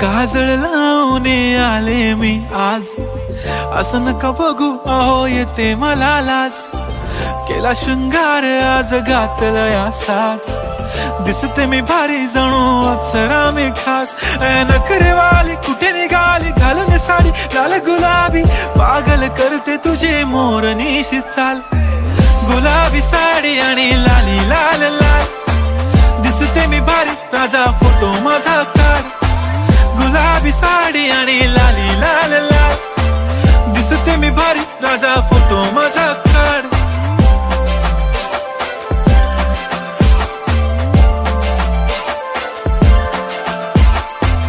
काजळ लावून आले मी आज, असं नका बघू अहो येते मला लाज. केला शृंगार आज घातलाय असाच, दिसते मी भारी जणू अप्सरा मी खास. नखरेवाली कुठे निघाली घालून साडी लाल गुलाबी, पागल करते तुझे मोरनीशी चाल. गुलाबी साडी आणि लाली लाल लाल, दिसते मी भारी राजा फोटो माझा काढ. गुलाबी साडी आणि लाली लाल लाल, दिसते मी भारी राजा फोटो माझा